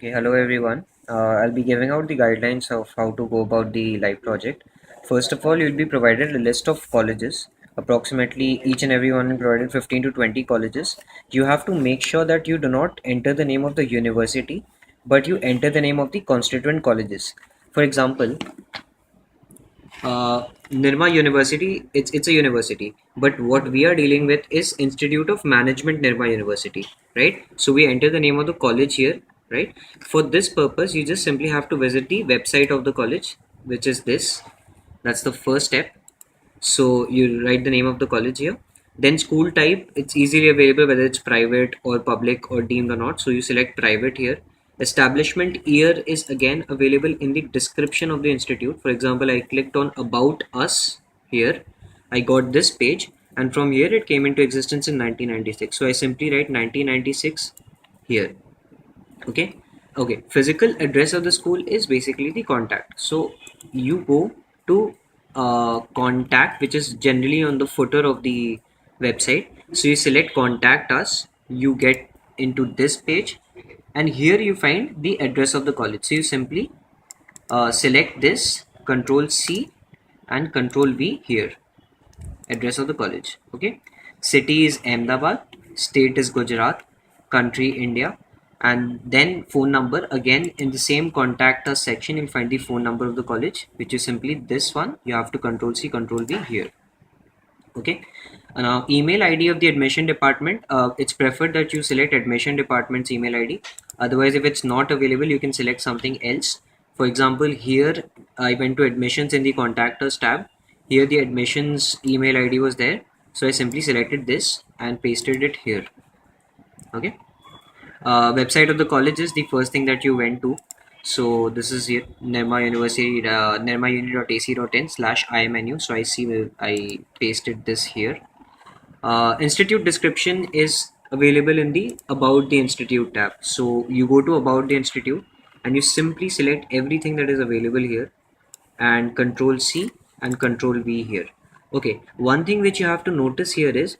Okay, hello everyone. I'll be giving out the guidelines of how to go about the live project. First of all, you'll be provided a list of colleges. Approximately each and every one will be provided 15 to 20 colleges. You have to make sure that you do not enter the name of the university, but you enter the name of the constituent colleges. For example, Nirma University, it's a university, but what we are dealing with is Institute of Management Nirma University, right? So we enter the name of the college here, right? For this purpose, you just simply have to visit the website of the college, which is this. That's the first step. So you write the name of the college here. Then school type, it's easily available whether it's private or public or deemed or not. So you select private here. Establishment year is again available in the description of the institute. For example, I clicked on About Us here. I got this page, and from here it came into existence in 1996. So I simply write 1996 here. Okay. Okay, physical address of the school is basically the contact. So you go to contact, which is generally on the footer of the website. So you select contact us, you get into this page, and here you find the address of the college. So you simply select this, Control C and Control V here, address of the college. Okay, city is Ahmedabad, state is Gujarat, country India, and then phone number. Again, in the same contact us section, you'll find the phone number of the college, which is simply this one. You have to Control C, Control V here. Okay. Now, email ID of the admission department. It's preferred that you select admission department's email ID. Otherwise, if it's not available, you can select something else. For example, here I went to admissions in the contact us tab. Here the admissions email ID was there. So I simply selected this and pasted it here. Okay. Website of the college is the first thing that you went to. So this is here, Nirma University, nirmauni.ac.in/imnu. So I pasted this here. Institute description is available in the About the Institute tab. So you go to About the Institute and you simply select everything that is available here and Control C and Control V here. Okay, one thing which you have to notice here is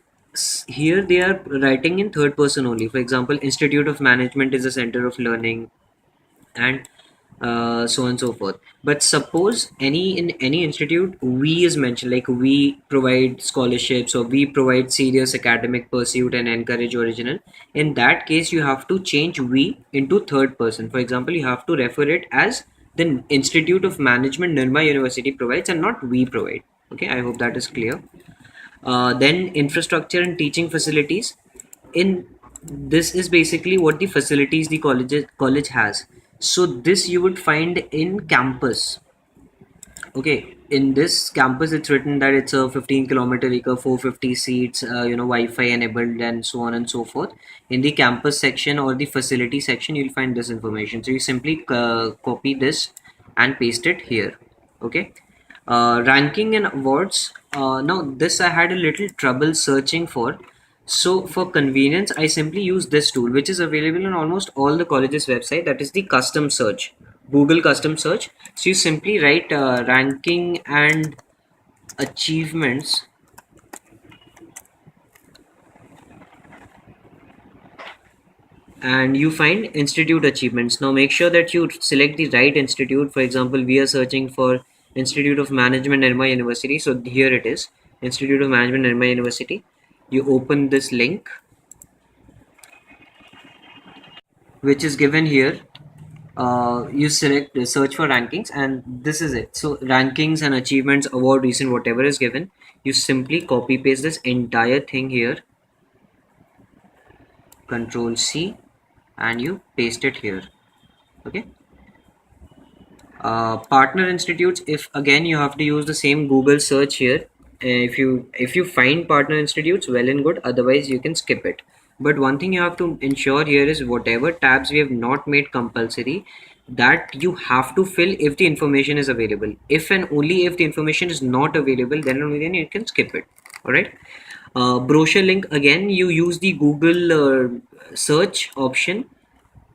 here they are writing in third person only. For example, Institute of Management is a center of learning, and so on and so forth. But suppose in any institute we is mentioned, like we provide scholarships or we provide serious academic pursuit and encourage original. In that case, you have to change we into third person. For example, you have to refer it as the Institute of Management Nirma University provides and not we provide. Okay, I hope that is clear. Then infrastructure and teaching facilities. In this is basically what the facilities the college has. So this you would find in campus. Okay, in this campus it's written that it's a 15-kilometer acre, 450 seats, Wi-Fi enabled, and so on and so forth. In the campus section or the facility section, you'll find this information. So you simply copy this and paste it here. Okay. Ranking and awards. Now this I had a little trouble searching for. So for convenience, I simply use this tool, which is available on almost all the colleges website. That is the custom search, Google custom search. So you simply write ranking and achievements, and you find institute achievements. Now make sure that you select the right institute. For example, we are searching for Institute of Management Nirma University. So here it is, Institute of Management Nirma University. You open this link, which is given here. You select search for rankings, and this is it. So rankings and achievements, award, recent, whatever is given, you simply copy paste this entire thing here, Control C, and you paste it here. Okay. Partner institutes, if again you have to use the same Google search here. If you find partner institutes, well and good, otherwise you can skip it. But one thing you have to ensure here is whatever tabs we have not made compulsory, that you have to fill if the information is available. If and only if the information is not available, then only then you can skip it. All right. Brochure link, again you use the Google search option.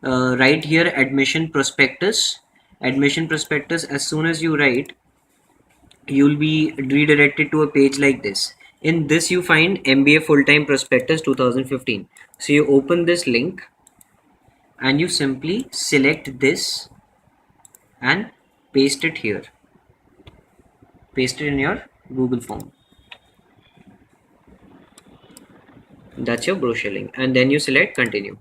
Right here, admission prospectus. As soon as you write, you'll be redirected to a page like this. In this you find MBA full-time prospectus 2015. So you open this link and you simply select this and paste it here, paste it in your Google form. That's your brochure link, and then you select continue.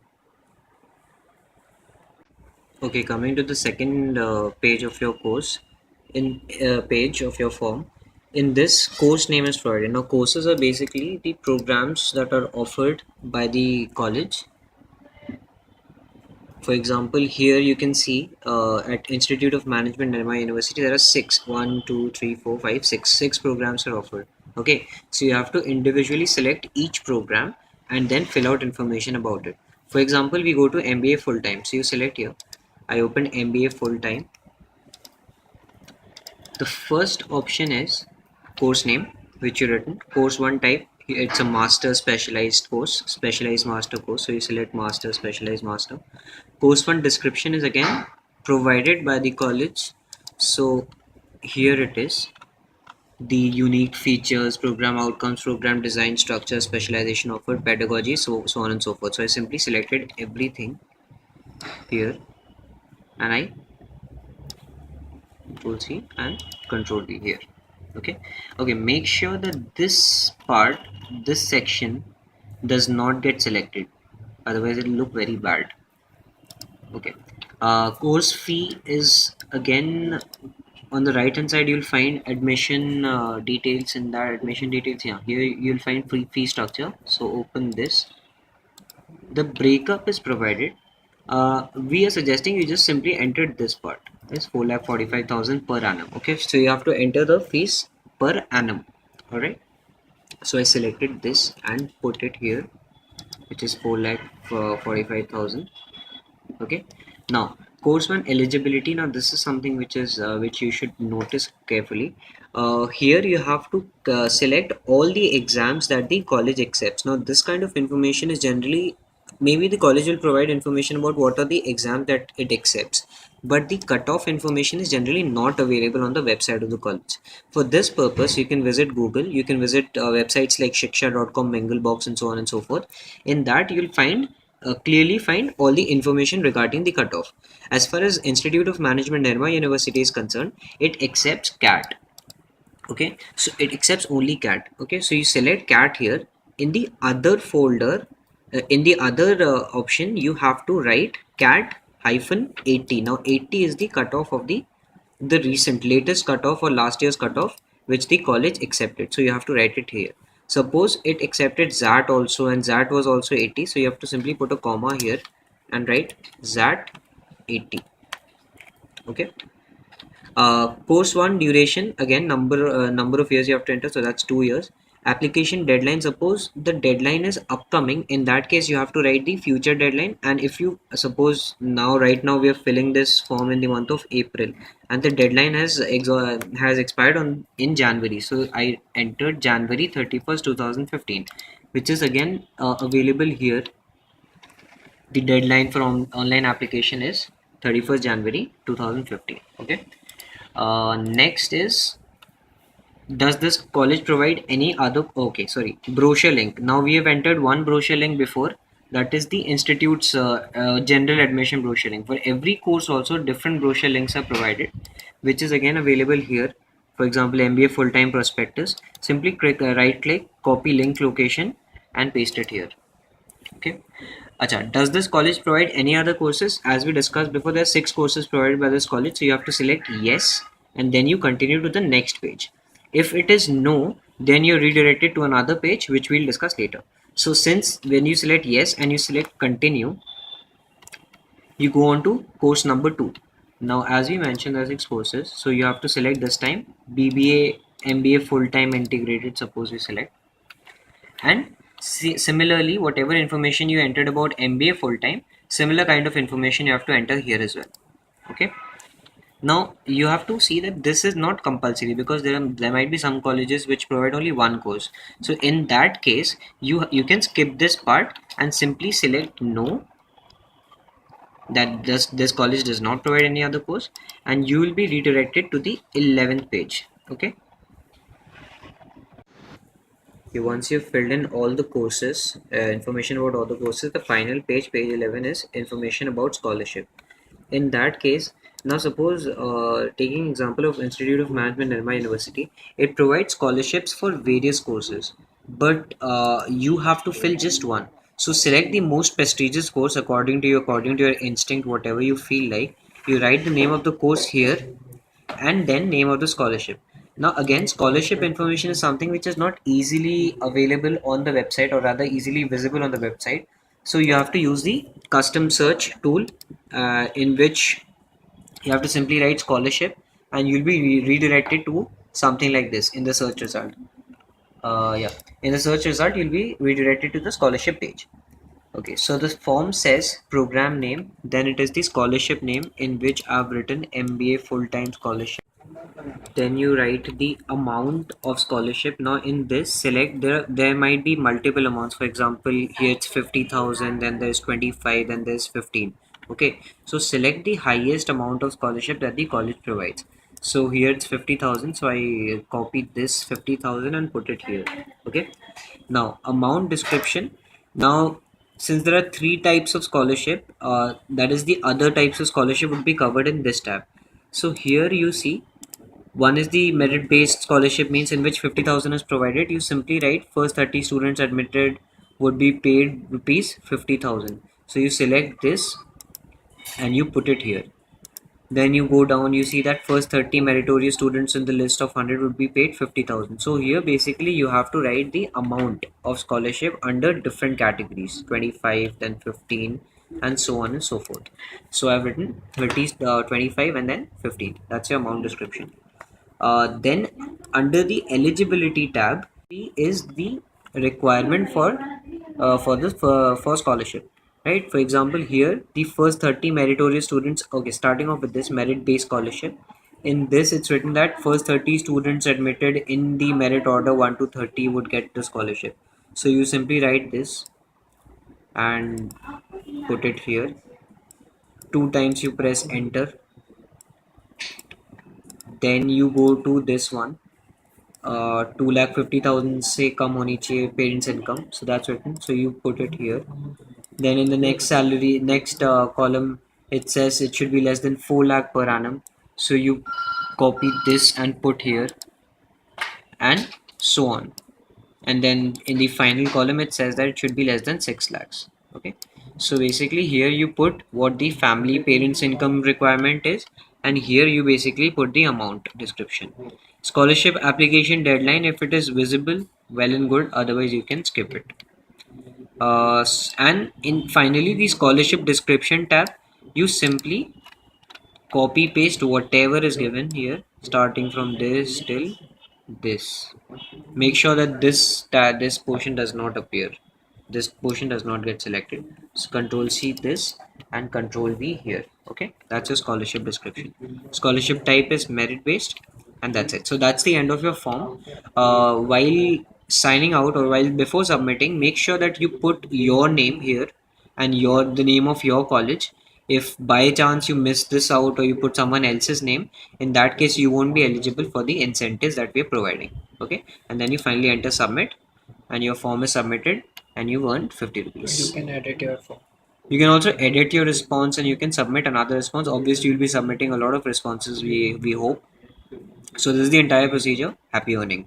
Okay, coming to the second page of your course, in page of your form, in this course name is provided. Now courses are basically the programs that are offered by the college. For example, here you can see at Institute of Management, Nirma University, there are six programs are offered. Okay, so you have to individually select each program and then fill out information about it. For example, we go to MBA full time. So you select here. I open MBA full time. The first option is course name, which you written. Course one type. It's a master specialized course, specialized master course. So you select master, specialized master. Course one description is again provided by the college. So here it is, the unique features, program outcomes, program design, structure, specialization offered, pedagogy, so on and so forth. So I simply selected everything here, and I Control C and Control V here. Okay, make sure that this part, this section does not get selected, otherwise it will look very bad. Okay, course fee is again on the right hand side. You'll find admission details. In that admission details, yeah, here you'll find free fee structure. So open this. The breakup is provided. We are suggesting you just simply enter this part. It's 4,45,000 per annum. Okay, so you have to enter the fees per annum. All right, so I selected this and put it here, which is 4,45,000. Okay, now course one eligibility. Now this is something which you should notice carefully. Here you have to select all the exams that the college accepts. Now this kind of information is generally, maybe the college will provide information about what are the exams that it accepts, but the cutoff information is generally not available on the website of the college. For this purpose, you can visit Google, you can visit websites like shiksha.com, Mengelbox, and so on and so forth. In that you'll find clearly find all the information regarding the cutoff. As far as Institute of Management, Nirma University is concerned, it accepts CAT. Okay, so it accepts only CAT. Okay, so you select CAT here. In the other folder, in the other option, you have to write CAT hyphen 80. Now 80 is the cutoff of the recent latest cutoff or last year's cutoff which the college accepted. So you have to write it here. Suppose it accepted ZAT also and ZAT was also 80, so you have to simply put a comma here and write ZAT 80. Okay, course one duration, again number of years you have to enter, so that's 2 years. Application deadline, suppose the deadline is upcoming, in that case you have to write the future deadline. And if you suppose right now we are filling this form in the month of April and the deadline has expired in January, so I entered January 31st 2015, which is again available here. The deadline for online application is 31st January 2015. Okay, next is, does this college provide any other, okay, sorry, brochure link. Now we have entered one brochure link before, that is the institute's general admission brochure link. For every course also different brochure links are provided, which is again available here. For example, MBA full-time prospectus, simply click right click, copy link location and paste it here. Okay, Acha, does this college provide any other courses? As we discussed before, there are 6 courses provided by this college, so you have to select yes and then you continue to the next page. If it is no, then you're redirected to another page which we'll discuss later. So since when you select yes and you select continue, you go on to course number 2. Now as we mentioned, there are 6 courses, so you have to select this time BBA MBA full-time integrated, suppose you select. And similarly, whatever information you entered about MBA full-time, similar kind of information you have to enter here as well. Okay, now you have to see that this is not compulsory, because there might be some colleges which provide only one course. So in that case, you can skip this part and simply select no, that this college does not provide any other course, and you will be redirected to the 11th page. Okay, Once you've filled in all the courses, information about all the courses, the final page, page 11, is information about scholarship. In that case, now suppose taking example of Institute of Management, Nirma University, it provides scholarships for various courses, but you have to fill just one. So select the most prestigious course according to your instinct, whatever you feel like. You write the name of the course here and then name of the scholarship. Now again, scholarship information is something which is not easily available on the website, or rather easily visible on the website. So you have to use the custom search tool, in which you have to simply write scholarship, and you'll be redirected to something like this in the search result. Yeah, in the search result you'll be redirected to the scholarship page. Okay, so the form says program name, then it is the scholarship name, in which I've written MBA full-time scholarship. Then you write the amount of scholarship. Now in this, select, there might be multiple amounts. For example, here it's 50,000, then there's 25, then there's 15. Okay, so select the highest amount of scholarship that the college provides. So here it's 50,000, so I copied this 50,000 and put it here. Okay, now amount description. Now since there are three types of scholarship, that is the other types of scholarship would be covered in this tab. So here you see, one is the merit-based scholarship, means in which 50,000 is provided. You simply write first 30 students admitted would be paid rupees 50,000. So you select this and you put it here. Then you go down, you see that first 30 meritorious students in the list of 100 would be paid 50,000. So here basically you have to write the amount of scholarship under different categories, 25, then 15, and so on and so forth. So I've written 30, 25, and then 15. That's your amount description. Then under the eligibility tab is the requirement for scholarship, right? For example, here the first 30 meritorious students. Okay, starting off with this merit based scholarship, in this it's written that first 30 students admitted in the merit order 1 to 30 would get the scholarship. So you simply write this and put it here. Two times you press enter, then you go to this one, 2,50,000 से कम होनी चाहिए parents income, so that's written, so you put it here. Then in the next column, it says it should be less than 4 lakh per annum, so you copy this and put here, and so on. And then in the final column it says that it should be less than 6 lakhs. Okay, so basically here you put what the family parents income requirement is, and here you basically put the amount description. Scholarship application deadline, if it is visible, well and good, otherwise you can skip it. And in finally the scholarship description tab, you simply copy paste whatever is given here, starting from this till this. Make sure that this portion does not appear, this portion does not get selected. So control C this and control V here. Okay, that's your scholarship description. Scholarship type is merit based, and that's it. So that's the end of your form. While signing out, or while before submitting, make sure that you put your name here and the name of your college. If by chance you miss this out or you put someone else's name, in that case you won't be eligible for the incentives that we are providing. Okay, and then you finally enter submit, and your form is submitted, and you earned 50 rupees. You can edit your form. You can also edit your response, and you can submit another response. Obviously you'll be submitting a lot of responses, we hope. So this is the entire procedure. Happy earning.